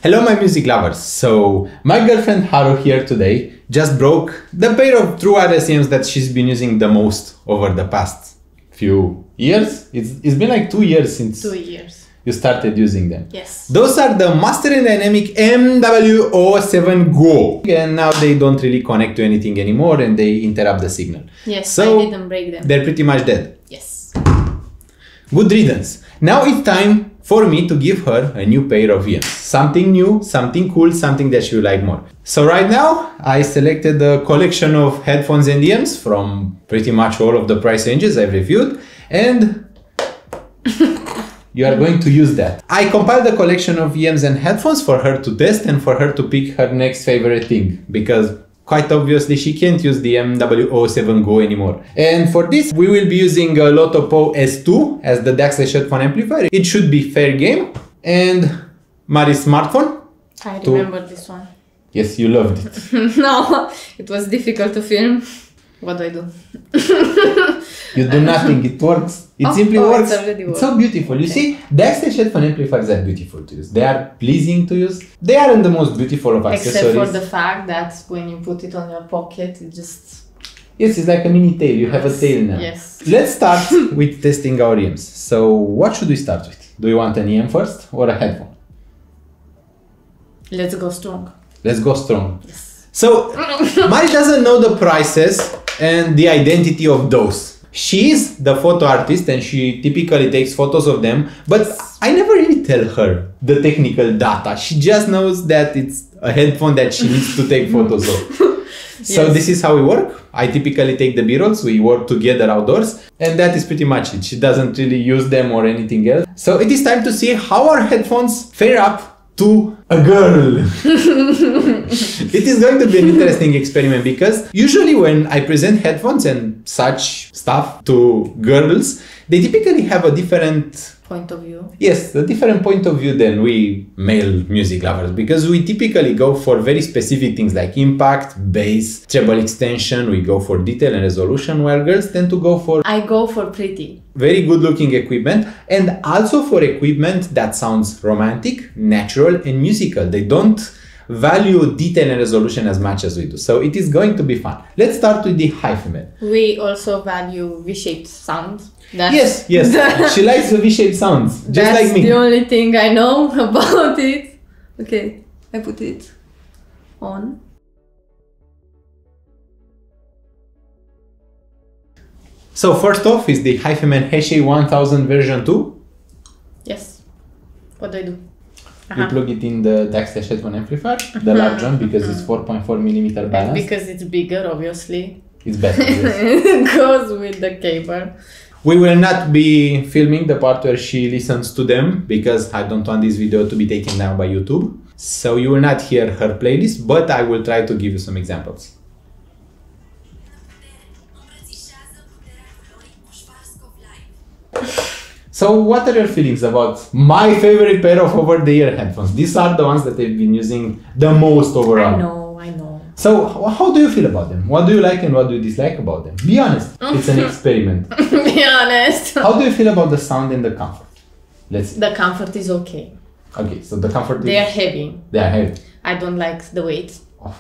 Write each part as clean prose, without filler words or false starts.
Hello my music lovers, so my girlfriend Haru here today just broke the pair of true wireless IEMs that she's been using the most over the past few years. It's been like 2 years since 2 years you started using them. Yes. Those are the Master and Dynamic MW07 Go, and now they don't really connect to anything anymore and they interrupt the signal. Yes, so I didn't break them. They're pretty much dead. Yes. Good riddance. Now it's time for me to give her a new pair of IEMs. Something new, something cool, something that she will like more. So right now I selected a collection of headphones and IEMs from pretty much all of the price ranges I've reviewed, and you are going to use that. I compiled a collection of IEMs and headphones for her to test and for her to pick her next favorite thing, because quite obviously she can't use the MW07 Go anymore. And for this we will be using a Lotto Po S2 as the DAC// headphone amplifier. It should be fair game. And Mari's smartphone. I remember this one. Yes, you loved it. No, it was difficult to film. What do I do? You do nothing, it works. It simply works. It's so beautiful. You see, DAC// headphone amplifiers are beautiful to use. They are pleasing to use. They aren't the most beautiful of accessories. Except for the fact that when you put it on your pocket, it just... Yes, it's like a mini tail. You have a tail now. Yes. Let's start with testing our IEMs. So what should we start with? Do you want an IEM first or a headphone? Let's go strong. Let's go strong. Yes. So Mari doesn't know the prices and the identity of those. She's the photo artist and she typically takes photos of them, but I never really tell her the technical data. She just knows that it's a headphone that she needs to take photos of. So yes. This is how we work. I typically take the B-rolls, we work together outdoors, and that is pretty much it. She doesn't really use them or anything else. So it is time to see how our headphones fare up to a girl. It is going to be an interesting experiment, because usually when I present headphones and such stuff to girls, they typically have a different point of view. Yes, a different point of view than we male music lovers, because we typically go for very specific things like impact, bass, treble extension, we go for detail and resolution, while girls tend to go for... I go for pretty. Very good looking equipment, and also for equipment that sounds romantic, natural and musical. They don't value detail and resolution as much as we do. So it is going to be fun. Let's start with the HiFi. We also value V-shaped sound. Yes, she likes the V-shaped sounds, just like me. That's the only thing I know about it. Okay, I put it on. So first off is the HiFi Heshe 1000 version 2. Yes. What do I do? You plug it in the DAC// headphone amplifier, the large one, because it's 4.4mm balanced. Because it's bigger, obviously. It's better. Yes. It goes with the cable. We will not be filming the part where she listens to them, because I don't want this video to be taken down by YouTube. So you will not hear her playlist, but I will try to give you some examples. So what are your feelings about my favorite pair of over-the-ear headphones? These are the ones that I've been using the most overall. I know. So how do you feel about them? What do you like and what do you dislike about them? Be honest. It's an experiment. Be honest. How do you feel about the sound and the comfort? Let's see. The comfort is okay. Okay, so the comfort is... They are heavy. They are heavy. I don't like the weight. Oh.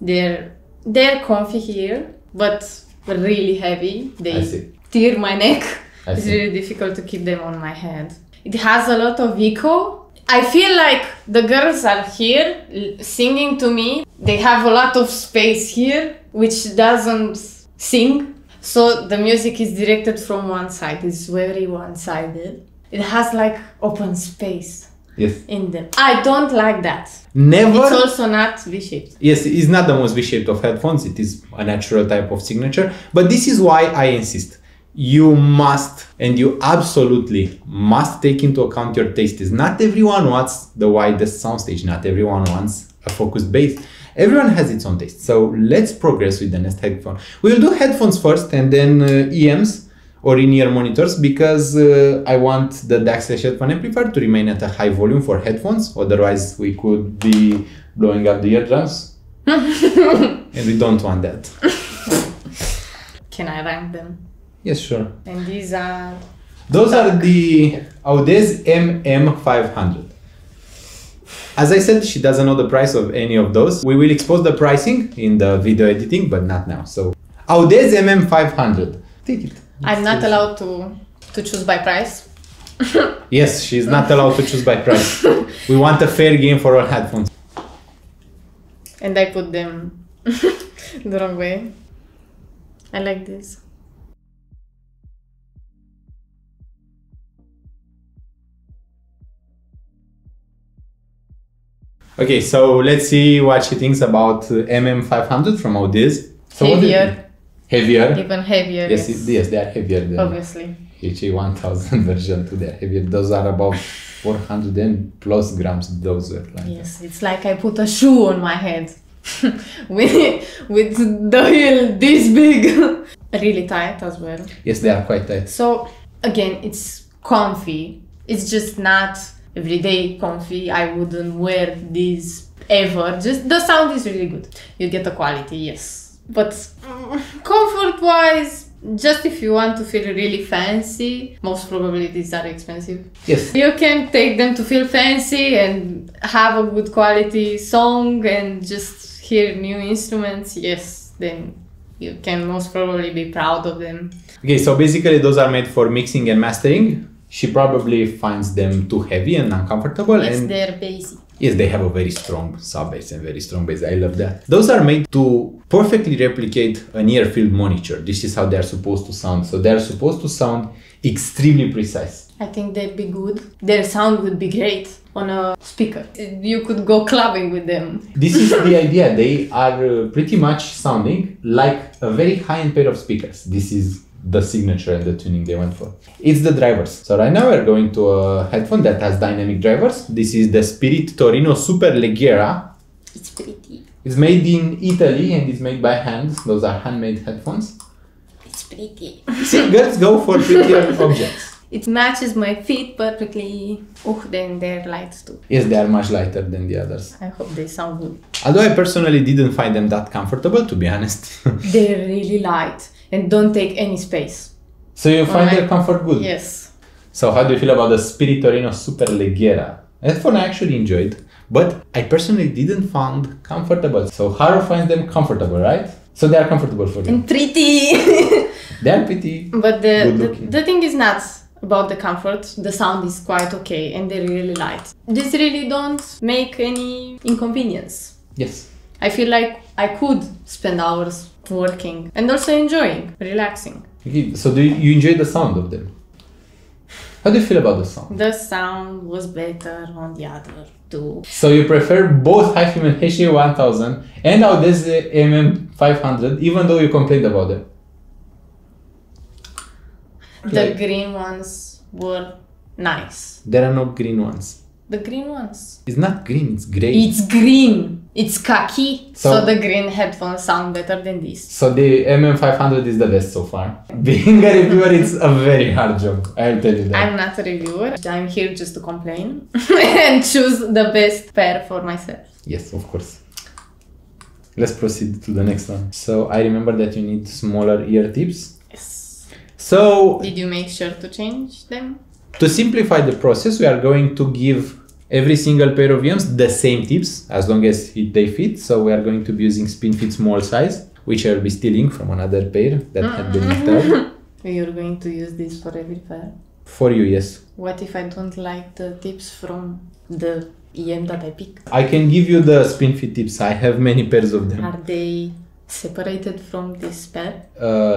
They're comfy here, but really heavy. They tear my neck. It's really difficult to keep them on my head. It has a lot of echo. I feel like the girls are here singing to me. They have a lot of space here, which doesn't sing. So the music is directed from one side. It's very one-sided. It has like open space in them. I don't like that. Never. It's also not V-shaped. Yes, it's not the most V-shaped of headphones. It is a natural type of signature. But this is why I insist. You must, and you absolutely must take into account your tastes. Not everyone wants the widest soundstage. Not everyone wants a focused bass. Everyone has its own taste. So let's progress with the next headphone. We'll do headphones first and then IEMs or in-ear monitors, because I want the DAC// headphone amplifier to remain at a high volume for headphones. Otherwise we could be blowing up the eardrums. And we don't want that. Can I rank them? Yes, sure. And these are... Those are the Audiophile MM500. As I said, she doesn't know the price of any of those. We will expose the pricing in the video editing, but not now. So, Audiophile MM500. Take it. I'm not allowed to choose by price. Yes, she's not allowed to choose by price. We want a fair game for all headphones. And I put them the wrong way. I like this. Okay, so let's see what she thinks about MM500 from Audiophile. So Heavier. Heavier? Even heavier. Yes, yes, they are heavier than obviously. HA1000 version 2. They are heavier. Those are about 400 and plus grams. Those were like yes, it's like I put a shoe on my head with the heel this big. Really tight as well. Yes, they are quite tight. So again, it's comfy. It's just not everyday comfy. I wouldn't wear these ever. Just the sound is really good. You get the quality, yes. But comfort wise, just if you want to feel really fancy, most probably these are expensive. Yes. You can take them to feel fancy and have a good quality song and just hear new instruments. Yes, then you can most probably be proud of them. Okay, so basically those are made for mixing and mastering. She probably finds them too heavy and uncomfortable. Yes, and they're basic. Yes, they have a very strong sub bass and very strong bass. I love that. Those are made to perfectly replicate a near-field monitor. This is how they are supposed to sound. So they are supposed to sound extremely precise. I think they'd be good. Their sound would be great on a speaker. You could go clubbing with them. This is the idea. They are pretty much sounding like a very high-end pair of speakers. This is the signature and the tuning they went for. It's the drivers. So right now we're going to a headphone that has dynamic drivers. This is the Spirit Torino Superligera. It's pretty. It's made in Italy and it's made by hand. Those are handmade headphones. It's pretty. See, girls go for prettier objects. It matches my feet perfectly. Oh, then they're light too. Yes, they are much lighter than the others. I hope they sound good. Although I personally didn't find them that comfortable, to be honest. They're really light and don't take any space. So you find their comfort good? Yes. So how do you feel about the Spirit Torino Superligera? Headphone I actually enjoyed, but I personally didn't find comfortable. So Haru finds them comfortable, right? So they are comfortable for you. And pretty. They are pretty. But the thing is not about the comfort. The sound is quite okay and they're really light. These really don't make any inconvenience. Yes. I feel like I could spend hours working and also enjoying, relaxing. Okay, so do you enjoy the sound of them? How do you feel about the sound? The sound was better on the other two. So you prefer both HiFi HA1000 and Audiophile MM500 even though you complained about them? The green ones were nice. There are no green ones. The green ones. It's not green, it's grey. It's green. It's khaki. So the green headphones sound better than this. So the MM500 is the best so far. Being a reviewer, it's a very hard job. I'll tell you that. I'm not a reviewer. I'm here just to complain and choose the best pair for myself. Yes, of course. Let's proceed to the next one. So I remember that you need smaller ear tips. Yes. So did you make sure to change them? To simplify the process, we are going to give every single pair of IEMs the same tips as long as they fit. So we are going to be using spin fit small size, which I will be stealing from another pair that had been returned. You're going to use this for every pair? For you, yes. What if I don't like the tips from the IEM that I pick? I can give you the spin fit tips. I have many pairs of them. Are they separated from this pair?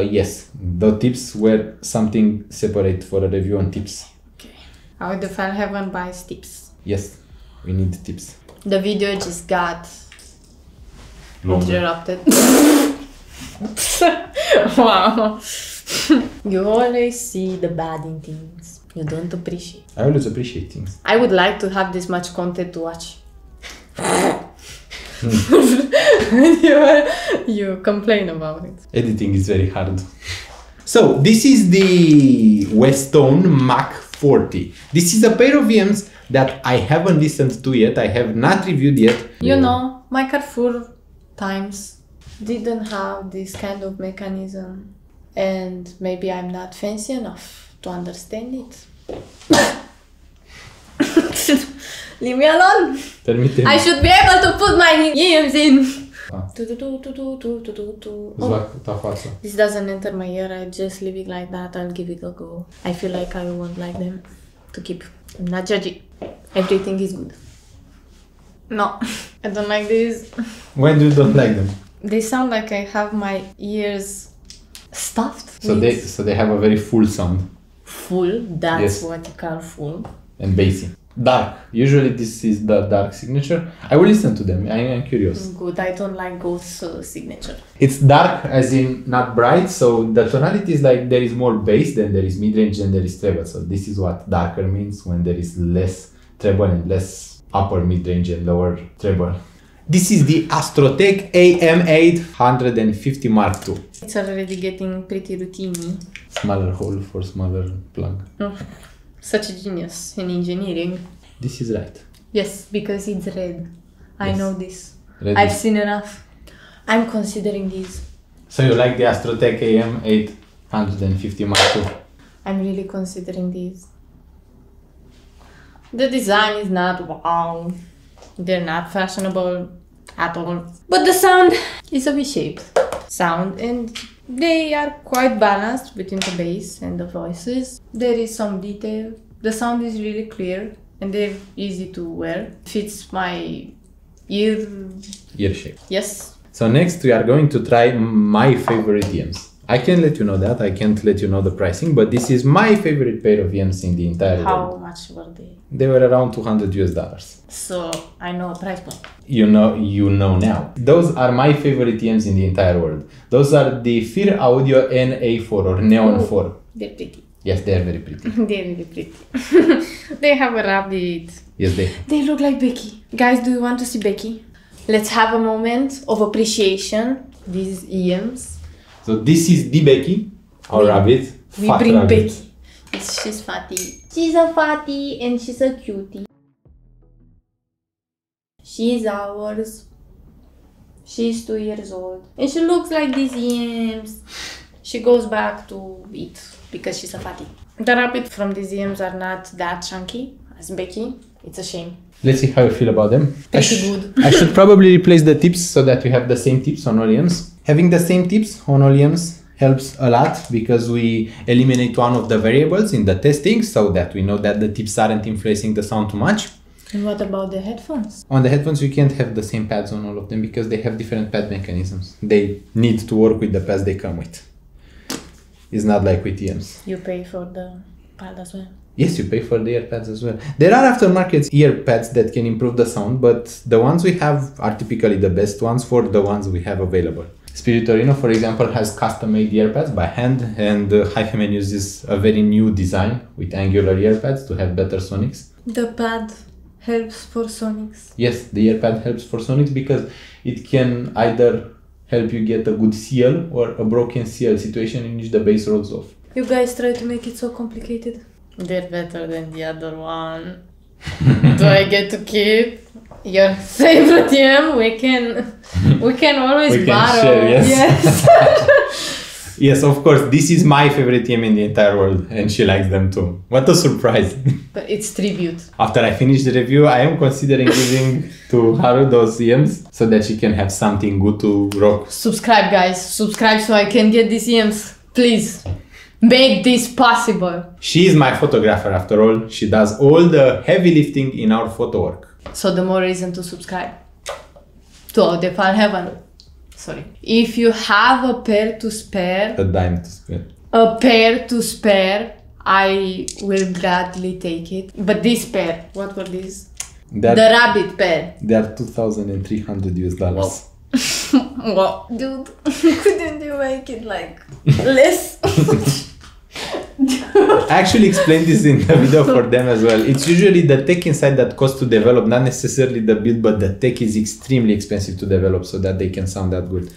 Yes. The tips were something separate for a review on tips. Okay. Audiophile Heaven buys tips. Yes, we need tips. The video just got interrupted. Wow. You always see the bad in things. You don't appreciate. I always appreciate things. I would like to have this much content to watch. You complain about it. Editing is very hard. So this is the Westone Mach 40. This is a pair of IEMs that I haven't listened to yet. I have not reviewed yet. You know, my Carrefour times didn't have this kind of mechanism, and maybe I'm not fancy enough to understand it. Leave me alone. Permite-mi. I should be able to put my IEMs in. This doesn't enter my ear. I just leave it like that. I'll give it a go. I feel like I won't like them to keep. I'm not judging. Everything is good. No, I don't like these. Why do you don't like them? They sound like I have my ears stuffed. So they have a very full sound. Full? That's what you call full. And bassy. Dark. Usually this is the dark signature. I will listen to them. I am curious. Good. I don't like Ghost signature. It's dark as in not bright. So the tonality is like there is more bass than there is mid-range and there is treble. So this is what darker means, when there is less treble and less upper mid-range and lower treble. This is the Astrotech AM850 Mark II. It's already getting pretty routine-y. Smaller hole for smaller plug. Oh, such a genius in engineering. This is right. Yes, because it's red. I know this. Red I've seen enough. I'm considering these. So you like the Astrotech AM850 Mark II? I'm really considering these. The design is not wow. They're not fashionable at all. But the sound is a V-shaped sound and they are quite balanced between the bass and the voices. There is some detail. The sound is really clear and they're easy to wear. Fits my ear shape. Yes. So next we are going to try my favorite EMs. I can let you know that. I can't let you know the pricing, but this is my favorite pair of EMs in the entire world. How much were they? They were around $200. So I know a price point. You know now. Those are my favorite EMs in the entire world. Those are the Fear Audio NA4 or Neon 4. They're pretty. Yes, they are very pretty. They're really pretty. They have a rabbit. Yes, They look like Becky. Guys, do you want to see Becky? Let's have a moment of appreciation. These EMs. So this is the Becky, our rabbit. We bring rabbit. Becky. She's fatty. She's a fatty and she's a cutie. She's ours. She's 2 years old. And she looks like these EMs. She goes back to it because she's a fatty. The rabbit from these EMs are not that chunky as Becky. It's a shame. Let's see how you feel about them. Pretty good. I should probably replace the tips so that we have the same tips on all EMs. Having the same tips on all EMs helps a lot because we eliminate one of the variables in the testing so that we know that the tips aren't influencing the sound too much. And what about the headphones? On the headphones, you can't have the same pads on all of them because they have different pad mechanisms. They need to work with the pads they come with. It's not like with EMs. You pay for the pad as well? Yes, you pay for the ear pads as well. There are aftermarket ear pads that can improve the sound, but the ones we have are typically the best ones for the ones we have available. Torino, for example, has custom-made ear pads by hand, and HiFiMan uses a very new design with angular ear pads to have better sonics. The pad helps for sonics? Yes, the ear pad helps for sonics because it can either help you get a good CL or a broken CL situation in which the bass rolls off. You guys try to make it so complicated. They're better than the other one. Do I get to keep your favorite EM? We can always borrow. Share, yes. Yes. Yes, of course. This is my favorite EM in the entire world, and she likes them too. What a surprise! But it's tribute. After I finish the review, I am considering giving to Haru those EMs so that she can have something good to rock. Subscribe, guys. Subscribe so I can get these EMs. Please. Make this possible. She is my photographer after all. She does all the heavy lifting in our photo work. So the more reason to subscribe to Audiophile Heaven. Sorry. If you have a pair to spare, a dime to spare. A pair to spare, I will gladly take it. But this pair, what were these? The rabbit pair. They are $2,300 US. Wow, dude, couldn't you make it like less? I actually explained this in the video for them as well. It's usually the tech inside that costs to develop, not necessarily the build, but the tech is extremely expensive to develop so that they can sound that good.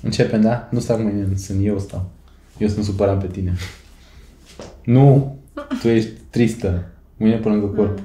Începem, da? Nu stau mâine, sunt eu stau. Eu sunt supărat pe tine. Nu, tu ești tristă. Mâine pe lângă corp.